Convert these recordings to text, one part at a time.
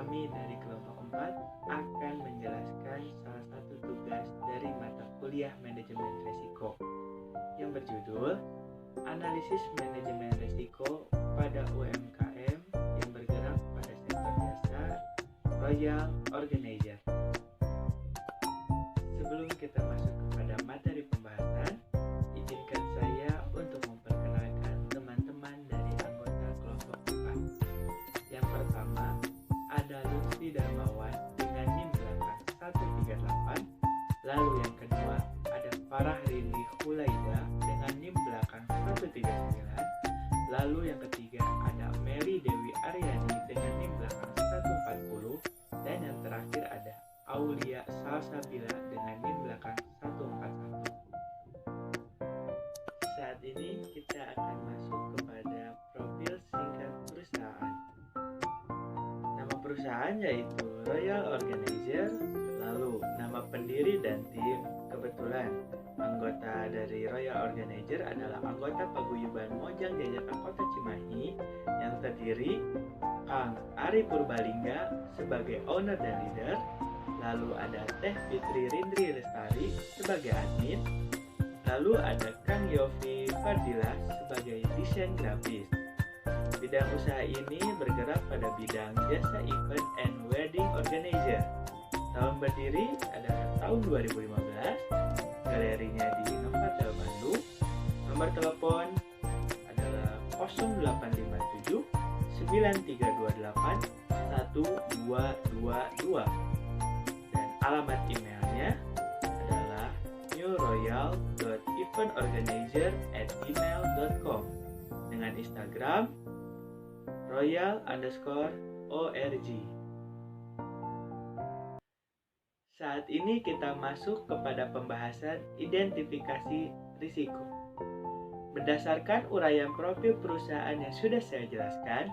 kami dari kelompok 4 akan menjelaskan salah satu tugas dari mata kuliah manajemen risiko yang berjudul Analisis Manajemen Risiko pada UMKM yang bergerak pada sektor jasa Royal Organizer. Sebelum kita masuk kepada materi pembahasan, izinkan saya untuk memperkenalkan teman-teman dari anggota kelompok 4. Yang pertama, ada Lutfi Darmawan dengan NIM belakang 138. Lalu yang kedua, ada Farah Rindi Hulaida dengan NIM belakang 139. Lalu yang ketiga, ada Mary Dewi Aryani dengan NIM belakang 140. Dan yang terakhir ada Aulia Salsabila dengan NIM belakang 141. Saat ini kita akan masuk kepada profil singkat perusahaan. Nama perusahaan yaitu Royal Organizer. Lalu nama pendiri dan tim. Kebetulan anggota dari Royal Organizer adalah anggota paguyuban Mojang Jajakan Kota Cimahi yang terdiri Kang Ari Purbalingga sebagai owner dan leader. Lalu ada Teh Fitri Rindri Lestari sebagai admin. Lalu ada Kang Yofi Fardila sebagai desain grafis. Bidang usaha ini bergerak pada bidang jasa event and wedding organizer. Tahun berdiri adalah tahun 2015. Galerinya di Novotel Bandung. Nomor telepon adalah 0857 9328 1222. Dan alamat emailnya adalah newroyal.eventorganizer@gmail.com dengan Instagram royal_org. Saat ini kita masuk kepada pembahasan identifikasi risiko. Berdasarkan uraian profil perusahaan yang sudah saya jelaskan,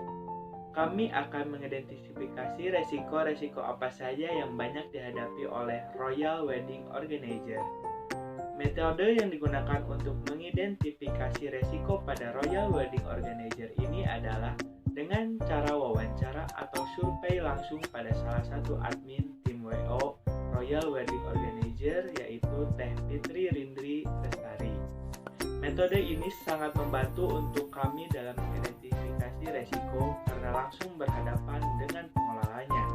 kami akan mengidentifikasi resiko-resiko apa saja yang banyak dihadapi oleh Royal Wedding Organizer. Metode yang digunakan untuk mengidentifikasi resiko pada Royal Wedding Organizer ini adalah dengan cara wawancara atau survei langsung pada salah satu admin tim WO Royal Wedding Organizer, yaitu Teh Fitri Rindri Lestari. Metode ini sangat membantu untuk kami dalam mengidentifikasi resiko karena langsung berhadapan dengan pengelolanya.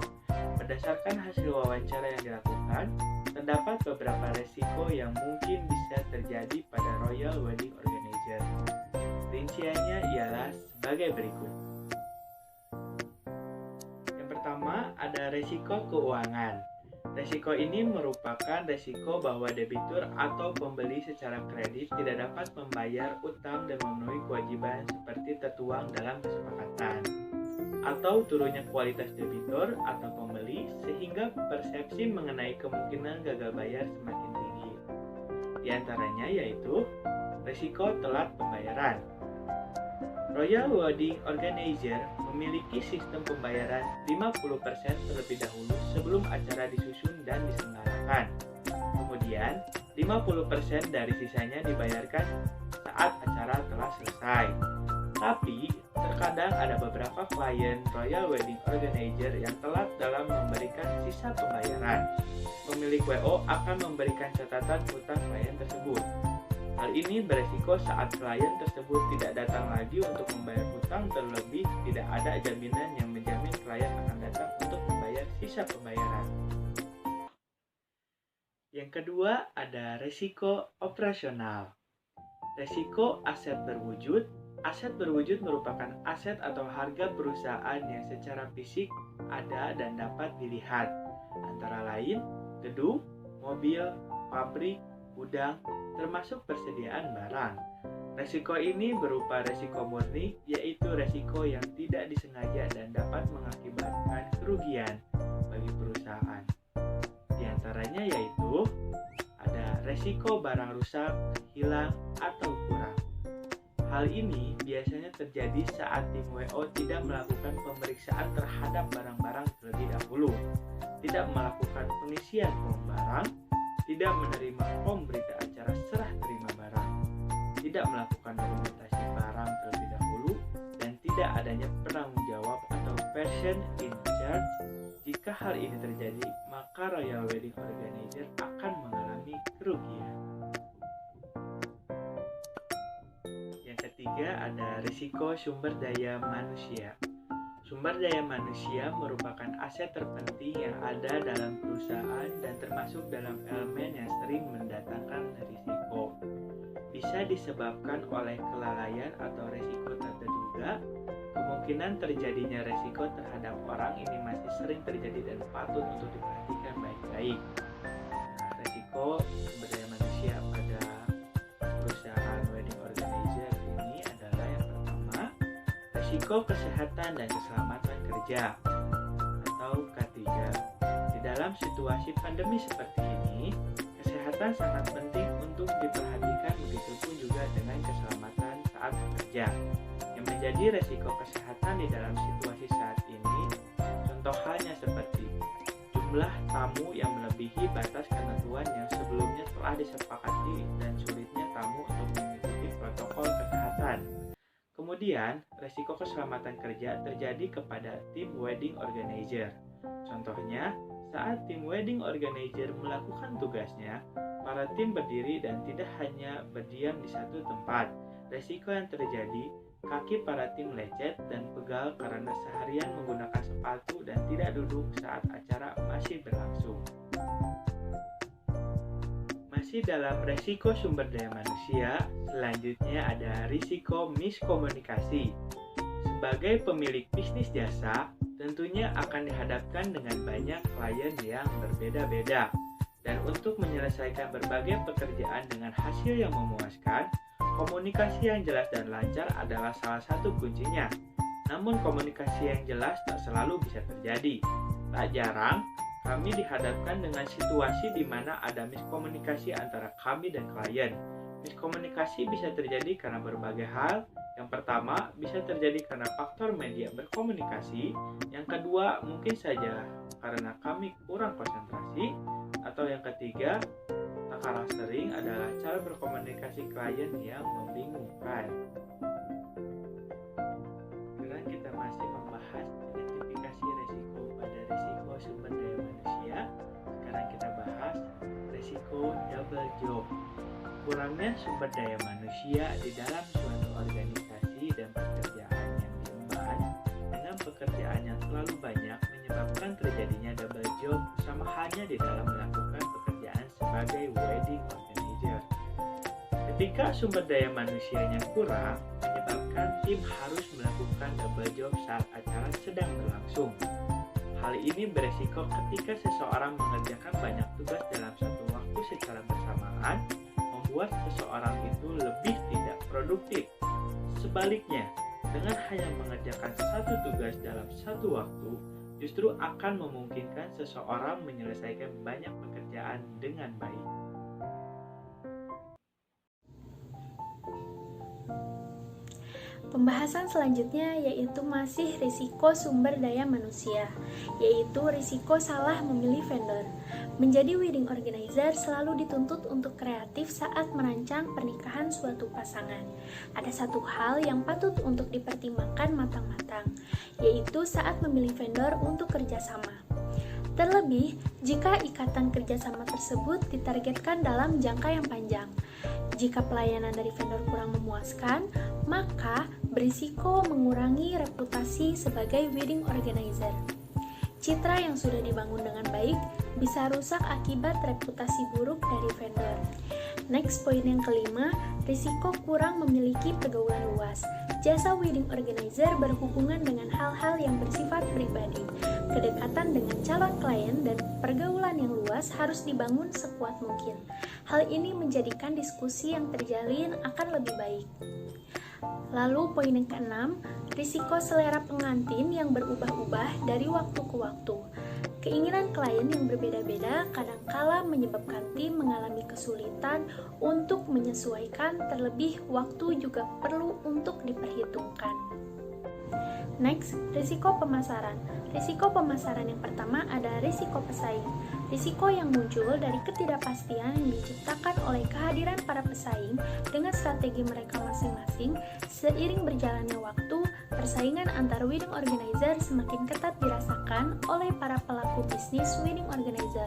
Berdasarkan hasil wawancara yang dilakukan, terdapat beberapa resiko yang mungkin bisa terjadi pada Royal Wedding Organizer. Rinciannya ialah sebagai berikut. Yang pertama, ada resiko keuangan. Resiko ini merupakan resiko bahwa debitur atau pembeli secara kredit tidak dapat membayar utang dan memenuhi kewajiban seperti tertuang dalam kesepakatan, atau turunnya kualitas debitur atau pembeli sehingga persepsi mengenai kemungkinan gagal bayar semakin tinggi. Di antaranya yaitu resiko telat pembayaran. Royal Wedding Organizer memiliki sistem pembayaran 50% terlebih dahulu sebelum acara disusun dan diselenggarakan. Kemudian, 50% dari sisanya dibayarkan saat acara telah selesai. Tapi, terkadang ada beberapa klien Royal Wedding Organizer yang telat dalam memberikan sisa pembayaran. Pemilik WO akan memberikan catatan hutang klien tersebut. Hal ini beresiko saat klien tersebut tidak datang lagi untuk membayar hutang, terlebih tidak ada jaminan yang menjamin klien akan datang untuk membayar sisa pembayaran. Yang kedua, ada resiko operasional. Resiko aset berwujud. Aset berwujud merupakan aset atau harga perusahaan yang secara fisik ada dan dapat dilihat, antara lain gedung, mobil, pabrik, gudang, termasuk persediaan barang. Resiko ini berupa resiko murni, yaitu resiko yang tidak disengaja dan dapat mengakibatkan kerugian bagi perusahaan. Di antaranya yaitu ada resiko barang rusak, hilang, atau kurang. Hal ini biasanya terjadi saat tim WO tidak melakukan pemeriksaan terhadap barang-barang terlebih dahulu, tidak melakukan pengisian form barang, tidak menerima form berita acara serah terima barang, tidak melakukan dokumentasi barang terlebih dahulu, dan tidak adanya penanggung jawab atau person in charge Jika hal ini terjadi, maka Royal Wedding Organizer akan mengalami kerugian. Yang ketiga ada risiko sumber daya manusia. Sumber daya manusia merupakan aset terpenting yang ada dalam perusahaan dan termasuk dalam elemen yang sering mendatangkan risiko. Bisa disebabkan oleh kelalaian atau risiko tak terduga. Kemungkinan terjadinya risiko terhadap orang ini masih sering terjadi dan patut untuk diperhatikan baik-baik. Nah, risiko sumber daya manusia pada perusahaan wedding organizer ini adalah yang pertama, risiko kesehatan dan keselamatan kerja atau K3. Di dalam situasi pandemi seperti ini, kesehatan sangat penting untuk diperhatikan, begitupun juga dengan keselamatan saat bekerja. Yang menjadi risiko kesehatan di dalam situasi saat ini, contoh halnya seperti jumlah tamu yang melebihi batas ketentuan yang sebelumnya telah disepakati dan sulitnya tamu untuk mengikuti protokol kesehatan. Kemudian, risiko keselamatan kerja terjadi kepada tim wedding organizer. Contohnya, saat tim wedding organizer melakukan tugasnya, para tim berdiri dan tidak hanya berdiam di satu tempat. Risiko yang terjadi, kaki para tim lecet dan pegal karena seharian menggunakan sepatu dan tidak duduk saat acara masih berlangsung. Masih dalam risiko sumber daya manusia, selanjutnya ada risiko miskomunikasi. Sebagai pemilik bisnis jasa, tentunya akan dihadapkan dengan banyak klien yang berbeda-beda. Dan untuk menyelesaikan berbagai pekerjaan dengan hasil yang memuaskan, komunikasi yang jelas dan lancar adalah salah satu kuncinya. Namun komunikasi yang jelas tak selalu bisa terjadi. Tak jarang, kami dihadapkan dengan situasi di mana ada miskomunikasi antara kami dan klien. Miskomunikasi bisa terjadi karena berbagai hal. Yang pertama, bisa terjadi karena faktor media berkomunikasi. Yang kedua, mungkin saja karena kami kurang konsentrasi. Atau yang ketiga, tak kalah sering adalah cara berkomunikasi klien yang membingungkan. Sekarang kita masih membahas identifikasi risiko pada risiko sumber daya manusia. Sekarang kita bahas risiko double job. Kurangnya sumber daya manusia di dalam suatu organisasi dan pekerjaan yang diemban dengan pekerjaan yang terlalu banyak menyebabkan terjadinya double job, sama halnya di dalam melakukan pekerjaan sebagai wedding organizer. Ketika sumber daya manusianya kurang, menyebabkan tim harus melakukan double job saat acara sedang berlangsung. Hal ini beresiko ketika seseorang mengerjakan banyak tugas dalam satu waktu secara bersamaan, membuat seseorang itu lebih tidak produktif. Sebaliknya, dengan hanya mengerjakan satu tugas dalam satu waktu, justru akan memungkinkan seseorang menyelesaikan banyak pekerjaan dengan baik. Pembahasan selanjutnya yaitu masih risiko sumber daya manusia, yaitu risiko salah memilih vendor. Menjadi wedding organizer selalu dituntut untuk kreatif saat merancang pernikahan suatu pasangan. Ada satu hal yang patut untuk dipertimbangkan matang-matang, yaitu saat memilih vendor untuk kerjasama. Terlebih, jika ikatan kerjasama tersebut ditargetkan dalam jangka yang panjang. Jika pelayanan dari vendor kurang memuaskan, maka berisiko mengurangi reputasi sebagai wedding organizer. Citra yang sudah dibangun dengan baik bisa rusak akibat reputasi buruk dari vendor. Next, poin yang kelima, risiko kurang memiliki pergaulan luas. Jasa wedding organizer berhubungan dengan hal-hal yang bersifat pribadi. Kedekatan dengan calon klien dan pergaulan yang luas harus dibangun sekuat mungkin. Hal ini menjadikan diskusi yang terjalin akan lebih baik. Lalu poin yang keenam, risiko selera pengantin yang berubah-ubah dari waktu ke waktu. Keinginan klien yang berbeda-beda kadangkala menyebabkan tim mengalami kesulitan untuk menyesuaikan, terlebih waktu juga perlu untuk diperhitungkan. Next, risiko pemasaran. Risiko pemasaran yang pertama ada risiko pesaing. Risiko yang muncul dari ketidakpastian yang diciptakan oleh kehadiran para pesaing dengan strategi mereka masing-masing. Seiring berjalannya waktu, persaingan antar wedding organizer semakin ketat dirasakan oleh para pelaku bisnis wedding organizer.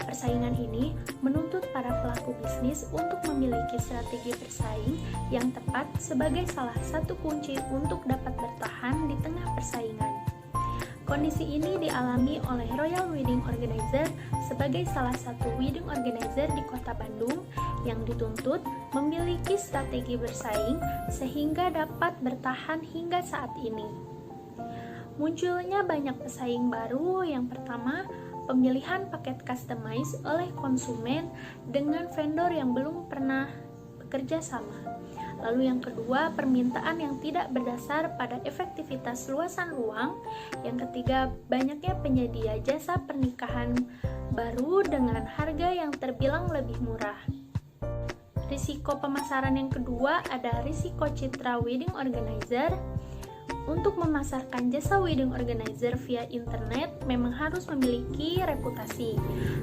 Persaingan ini menuntut para pelaku bisnis untuk memiliki strategi bersaing yang tepat sebagai salah satu kunci untuk dapat bertahan di tengah persaingan. Kondisi ini dialami oleh Royal Wedding Organizer sebagai salah satu wedding organizer di Kota Bandung yang dituntut memiliki strategi bersaing sehingga dapat bertahan hingga saat ini. Munculnya banyak pesaing baru. Yang pertama, pemilihan paket customize oleh konsumen dengan vendor yang belum pernah bekerja sama. Lalu yang kedua, permintaan yang tidak berdasar pada efektivitas luasan ruang. Yang ketiga, banyaknya penyedia jasa pernikahan baru dengan harga yang terbilang lebih murah. Risiko pemasaran yang kedua ada risiko citra wedding organizer. Untuk memasarkan jasa wedding organizer via internet memang harus memiliki reputasi.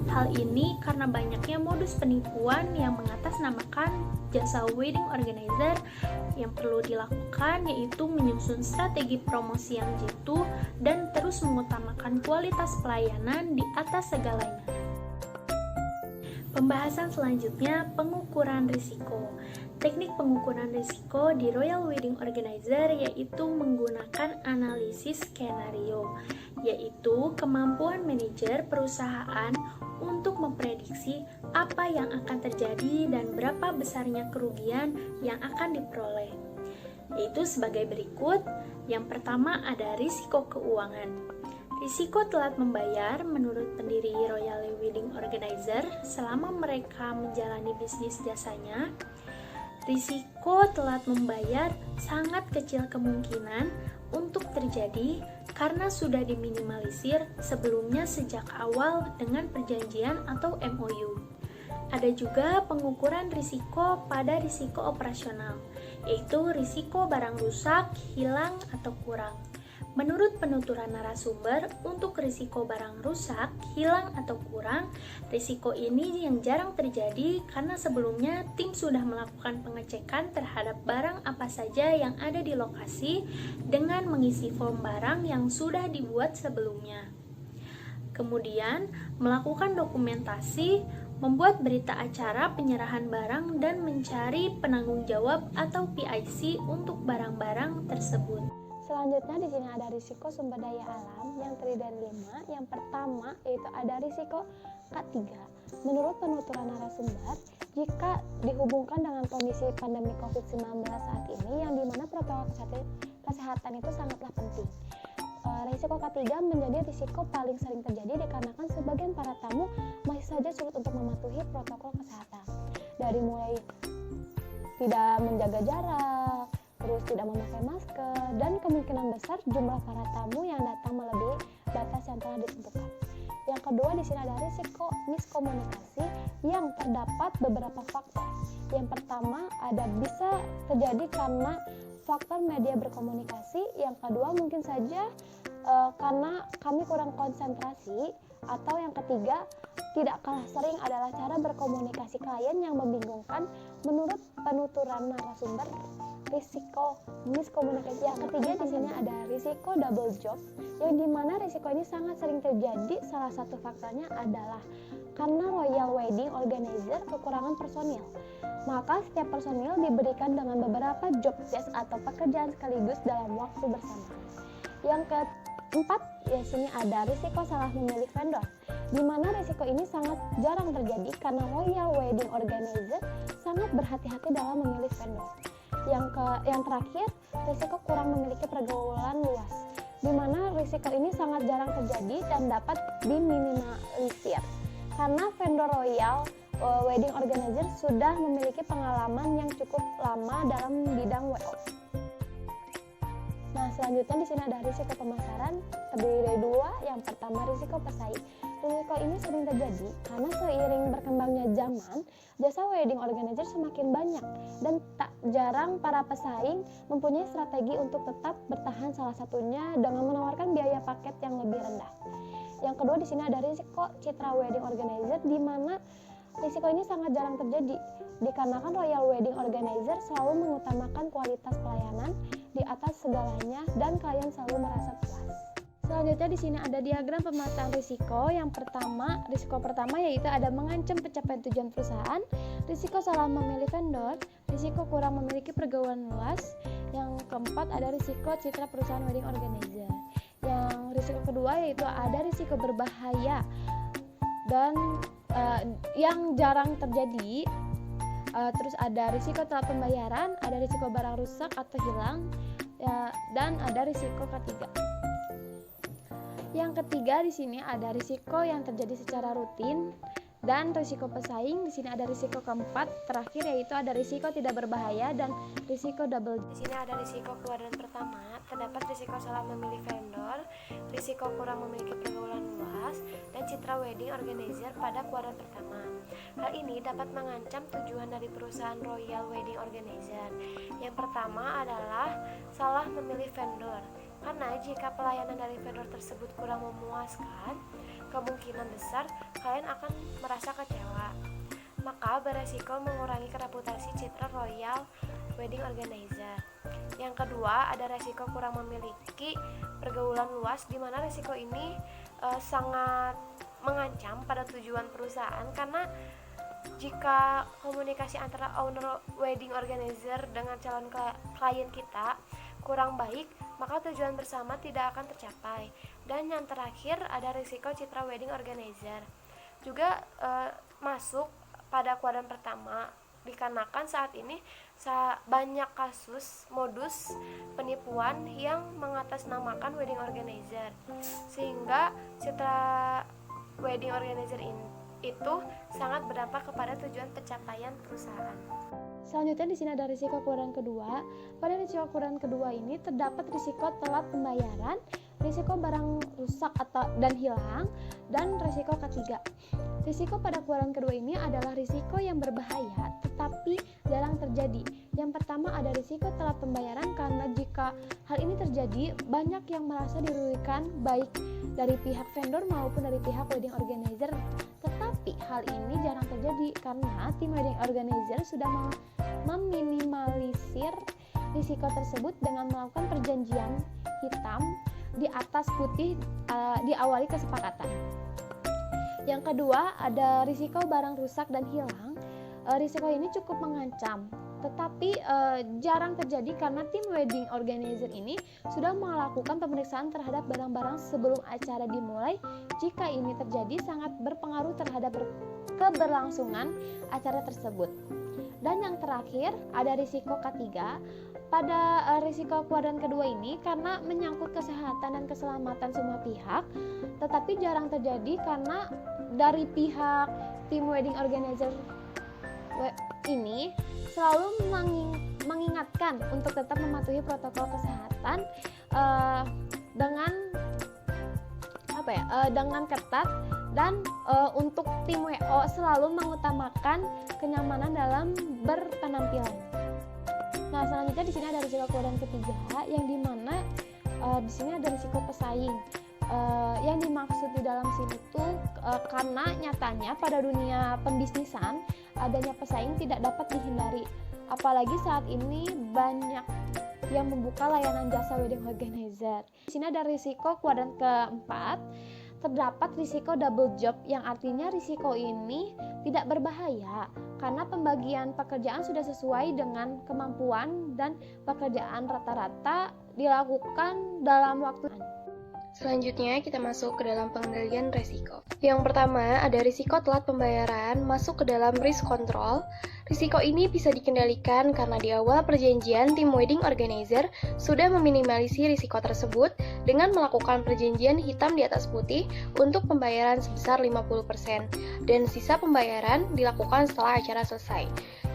Hal ini karena banyaknya modus penipuan yang mengatasnamakan jasa wedding organizer. Yang perlu dilakukan yaitu menyusun strategi promosi yang jitu dan terus mengutamakan kualitas pelayanan di atas segalanya. Pembahasan selanjutnya, pengukuran risiko. Teknik pengukuran risiko di Royal Wedding Organizer yaitu menggunakan analisis skenario, yaitu kemampuan manajer perusahaan untuk memprediksi apa yang akan terjadi dan berapa besarnya kerugian yang akan diperoleh. Yaitu sebagai berikut. Yang pertama ada risiko keuangan. Risiko telat membayar menurut pendiri Royal Wedding Organizer selama mereka menjalani bisnis jasanya. Risiko telat membayar sangat kecil kemungkinan untuk terjadi karena sudah diminimalisir sebelumnya sejak awal dengan perjanjian atau MOU. Ada juga pengukuran risiko pada risiko operasional, yaitu risiko barang rusak, hilang, atau kurang. Menurut penuturan narasumber, untuk risiko barang rusak, hilang, atau kurang, risiko ini yang jarang terjadi karena sebelumnya tim sudah melakukan pengecekan terhadap barang apa saja yang ada di lokasi dengan mengisi form barang yang sudah dibuat sebelumnya. Kemudian, melakukan dokumentasi, membuat berita acara penyerahan barang, dan mencari penanggung jawab atau PIC untuk barang-barang tersebut. Selanjutnya di sini ada risiko sumber daya alam yang terdiri dari 5. Yang pertama yaitu ada risiko K3. Menurut penuturan narasumber, jika dihubungkan dengan kondisi pandemi COVID-19 saat ini yang dimana protokol kesehatan itu sangatlah penting. Risiko K3 menjadi risiko paling sering terjadi dikarenakan sebagian para tamu masih saja sulit untuk mematuhi protokol kesehatan. Dari mulai tidak menjaga jarak, terus tidak memakai masker, dan kemungkinan besar jumlah para tamu yang datang melebihi batas yang telah ditentukan. Yang kedua di sini ada risiko miskomunikasi yang terdapat beberapa faktor. Yang pertama ada bisa terjadi karena faktor media berkomunikasi. Yang kedua mungkin saja karena kami kurang konsentrasi. Atau yang ketiga, tidak kalah sering adalah cara berkomunikasi klien yang membingungkan. Menurut penuturan narasumber, risiko miskomunikasi yang ketiga di sini ada risiko double job, yang dimana risiko ini sangat sering terjadi. Salah satu faktornya adalah karena Royal Wedding Organizer kekurangan personil, maka setiap personil diberikan dengan beberapa job desk atau pekerjaan sekaligus dalam waktu bersamaan. Yang keempat, di sini ada risiko salah memilih vendor, di mana risiko ini sangat jarang terjadi karena Royal Wedding Organizer sangat berhati-hati dalam memilih vendor. Yang terakhir, risiko kurang memiliki pergaulan luas, di mana risiko ini sangat jarang terjadi dan dapat diminimalisir karena vendor Royal Wedding Organizer sudah memiliki pengalaman yang cukup lama dalam bidang WO. Nah, selanjutnya di sini ada risiko pemasaran terdiri dari 2. Yang pertama risiko pesaing. Risiko ini sering terjadi karena seiring berkembangnya zaman, jasa wedding organizer semakin banyak dan tak jarang para pesaing mempunyai strategi untuk tetap bertahan, salah satunya dengan menawarkan biaya paket yang lebih rendah. Yang kedua di sini ada risiko citra wedding organizer, di mana risiko ini sangat jarang terjadi dikarenakan Royal Wedding Organizer selalu mengutamakan kualitas pelayanan di atas segalanya dan kalian selalu merasa puas. Selanjutnya di sini ada diagram pemetaan risiko. Yang pertama, risiko pertama yaitu ada mengancam pencapaian tujuan perusahaan, risiko salah memilih vendor, risiko kurang memiliki pergaulan luas. Yang keempat ada risiko citra perusahaan wedding organizer. Yang risiko kedua yaitu ada risiko berbahaya dan yang jarang terjadi. Terus ada risiko telat pembayaran, ada risiko barang rusak atau hilang, dan ada risiko ketiga. Yang ketiga di sini ada risiko yang terjadi secara rutin dan risiko pesaing. Di sini ada risiko keempat terakhir yaitu ada risiko tidak berbahaya dan risiko double. Di sini ada risiko kuadran pertama, terdapat risiko salah memilih vendor, risiko kurang memiliki pergaulan luas, dan citra wedding organizer pada kuadran pertama. Hal ini dapat mengancam tujuan dari perusahaan Royal Wedding Organizer. Yang pertama adalah salah memilih vendor. Karena jika pelayanan dari vendor tersebut kurang memuaskan, kemungkinan besar kalian akan merasa kecewa. Maka beresiko mengurangi reputasi citra Royal Wedding Organizer. Yang kedua, ada resiko kurang memiliki pergaulan luas, di mana resiko ini sangat mengancam pada tujuan perusahaan, karena jika komunikasi antara owner wedding organizer dengan calon klien kita kurang baik, maka tujuan bersama tidak akan tercapai. Dan yang terakhir ada risiko citra wedding organizer, juga masuk pada kuadran pertama, dikarenakan saat ini banyak kasus modus penipuan yang mengatasnamakan wedding organizer, sehingga citra wedding organizer itu sangat berdampak kepada tujuan pencapaian perusahaan. Selanjutnya di sini ada risiko kuadran kedua. Pada risiko kuadran kedua ini terdapat risiko telat pembayaran, risiko barang rusak dan hilang, dan risiko ketiga. Risiko pada kuadran kedua ini adalah risiko yang berbahaya tetapi jarang terjadi. Yang pertama ada risiko telat pembayaran, karena jika hal ini terjadi banyak yang merasa dirugikan baik dari pihak vendor maupun dari pihak wedding organizer. Tetapi hal ini jarang terjadi karena tim wedding organizer sudah meminimalisir risiko tersebut dengan melakukan perjanjian hitam di atas putih diawali kesepakatan. Yang kedua ada risiko barang rusak dan hilang. Risiko ini cukup mengancam, tetapi jarang terjadi karena tim wedding organizer ini sudah melakukan pemeriksaan terhadap barang-barang sebelum acara dimulai. Jika ini terjadi sangat berpengaruh terhadap keberlangsungan acara tersebut. Dan yang terakhir ada risiko ketiga. Pada risiko kuadran kedua ini karena menyangkut kesehatan dan keselamatan semua pihak, tetapi jarang terjadi karena dari pihak tim wedding organizer ini selalu mengingatkan untuk tetap mematuhi protokol kesehatan dengan ketat, dan untuk tim WO selalu mengutamakan kenyamanan dalam berpenampilan. Nah, selanjutnya di sini ada risiko kuadran ketiga, yang dimana di sini ada risiko pesaing. Yang dimaksud di dalam sini tuh karena nyatanya pada dunia pembisnisan adanya pesaing tidak dapat dihindari, apalagi saat ini banyak yang membuka layanan jasa wedding organizer. Di sini ada risiko kuadran keempat, terdapat risiko double job, yang artinya risiko ini tidak berbahaya karena pembagian pekerjaan sudah sesuai dengan kemampuan dan pekerjaan rata-rata dilakukan dalam waktu. Selanjutnya kita masuk ke dalam pengendalian risiko. Yang pertama ada risiko telat pembayaran masuk ke dalam risk control. Risiko ini bisa dikendalikan karena di awal perjanjian tim wedding organizer sudah meminimalisir risiko tersebut dengan melakukan perjanjian hitam di atas putih untuk pembayaran sebesar 50% dan sisa pembayaran dilakukan setelah acara selesai.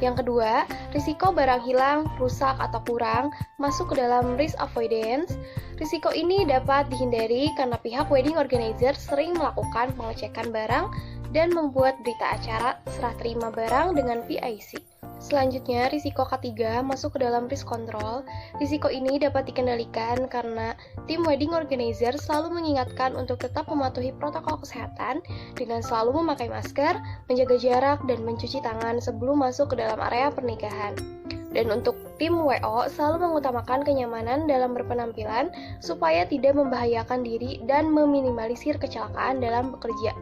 Yang kedua, risiko barang hilang, rusak, atau kurang masuk ke dalam risk avoidance. Risiko ini dapat dihindari karena pihak wedding organizer sering melakukan pengecekan barang dan membuat berita acara serah terima barang dengan PIC. Selanjutnya, risiko ketiga masuk ke dalam risk control. Risiko ini dapat dikendalikan karena tim wedding organizer selalu mengingatkan untuk tetap mematuhi protokol kesehatan dengan selalu memakai masker, menjaga jarak, dan mencuci tangan sebelum masuk ke dalam area pernikahan. Dan untuk Tim WO selalu mengutamakan kenyamanan dalam berpenampilan supaya tidak membahayakan diri dan meminimalisir kecelakaan dalam bekerja.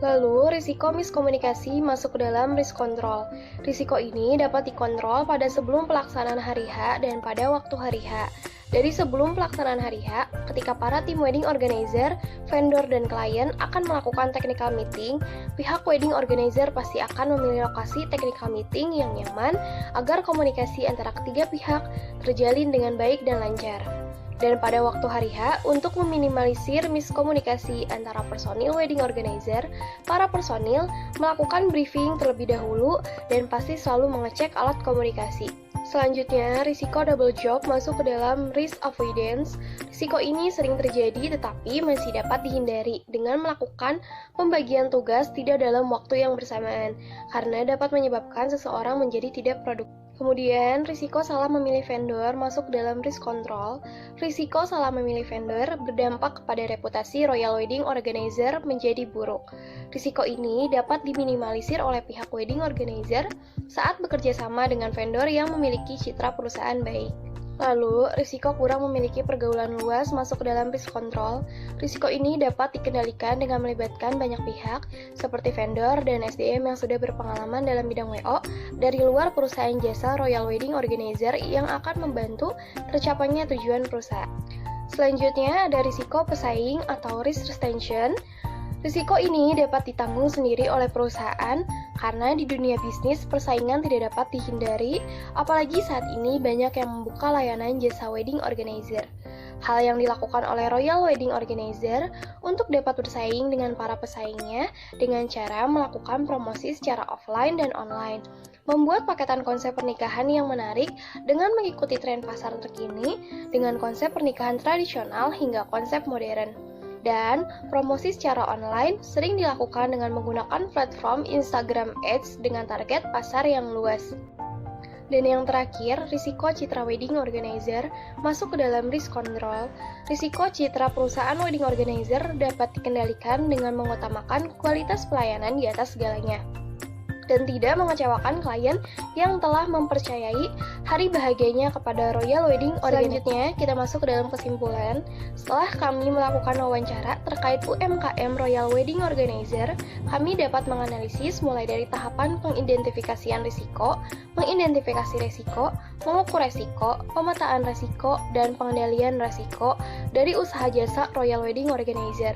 Lalu, risiko miskomunikasi masuk ke dalam risk control. Risiko ini dapat dikontrol pada sebelum pelaksanaan hari H dan pada waktu hari H. Dari sebelum pelaksanaan hari H, ketika para tim wedding organizer, vendor, dan klien akan melakukan technical meeting, pihak wedding organizer pasti akan memilih lokasi technical meeting yang nyaman agar komunikasi antara ketiga pihak terjalin dengan baik dan lancar. Dan pada waktu hari H, untuk meminimalisir miskomunikasi antara personil wedding organizer, para personil melakukan briefing terlebih dahulu dan pasti selalu mengecek alat komunikasi. Selanjutnya, risiko double job masuk ke dalam risk avoidance. Risiko ini sering terjadi tetapi masih dapat dihindari dengan melakukan pembagian tugas tidak dalam waktu yang bersamaan, karena dapat menyebabkan seseorang menjadi tidak produktif. Kemudian, risiko salah memilih vendor masuk dalam risk control. Risiko salah memilih vendor berdampak kepada reputasi royal wedding organizer menjadi buruk. Risiko ini dapat diminimalisir oleh pihak wedding organizer saat bekerja sama dengan vendor yang memiliki citra perusahaan baik. Lalu, risiko kurang memiliki pergaulan luas masuk ke dalam risk control. Risiko ini dapat dikendalikan dengan melibatkan banyak pihak, seperti vendor dan SDM yang sudah berpengalaman dalam bidang WO dari luar perusahaan jasa royal wedding organizer yang akan membantu tercapainya tujuan perusahaan. Selanjutnya, ada risiko pesaing atau risk retention. Risiko ini dapat ditanggung sendiri oleh perusahaan karena di dunia bisnis persaingan tidak dapat dihindari, apalagi saat ini banyak yang membuka layanan jasa wedding organizer. Hal yang dilakukan oleh royal wedding organizer untuk dapat bersaing dengan para pesaingnya dengan cara melakukan promosi secara offline dan online, membuat paketan konsep pernikahan yang menarik dengan mengikuti tren pasar terkini dengan konsep pernikahan tradisional hingga konsep modern. Dan promosi secara online sering dilakukan dengan menggunakan platform Instagram Ads dengan target pasar yang luas. Dan yang terakhir, risiko citra wedding organizer masuk ke dalam risk control. Risiko citra perusahaan wedding organizer dapat dikendalikan dengan mengutamakan kualitas pelayanan di atas segalanya dan tidak mengecewakan klien yang telah mempercayai hari bahagianya kepada royal wedding organizer. Selanjutnya, kita masuk ke dalam kesimpulan. Setelah kami melakukan wawancara terkait UMKM royal wedding organizer, kami dapat menganalisis mulai dari tahapan pengidentifikasian risiko, mengidentifikasi risiko, mengukur risiko, pemetaan risiko, dan pengendalian risiko dari usaha jasa royal wedding organizer.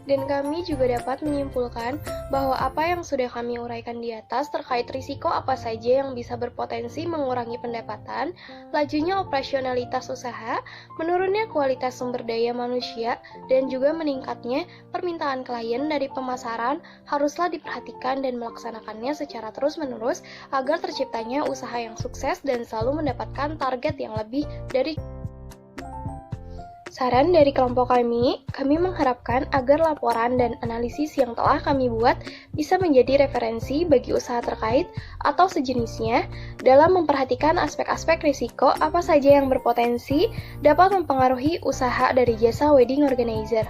Dan kami juga dapat menyimpulkan bahwa apa yang sudah kami uraikan di atas terkait risiko apa saja yang bisa berpotensi mengurangi pendapatan, lajunya operasionalitas usaha, menurunnya kualitas sumber daya manusia, dan juga meningkatnya permintaan klien dari pemasaran haruslah diperhatikan dan melaksanakannya secara terus-menerus agar terciptanya usaha yang sukses dan selalu mendapatkan target yang lebih dari. Saran dari kelompok kami mengharapkan agar laporan dan analisis yang telah kami buat bisa menjadi referensi bagi usaha terkait atau sejenisnya dalam memperhatikan aspek-aspek risiko apa saja yang berpotensi dapat mempengaruhi usaha dari jasa wedding organizer.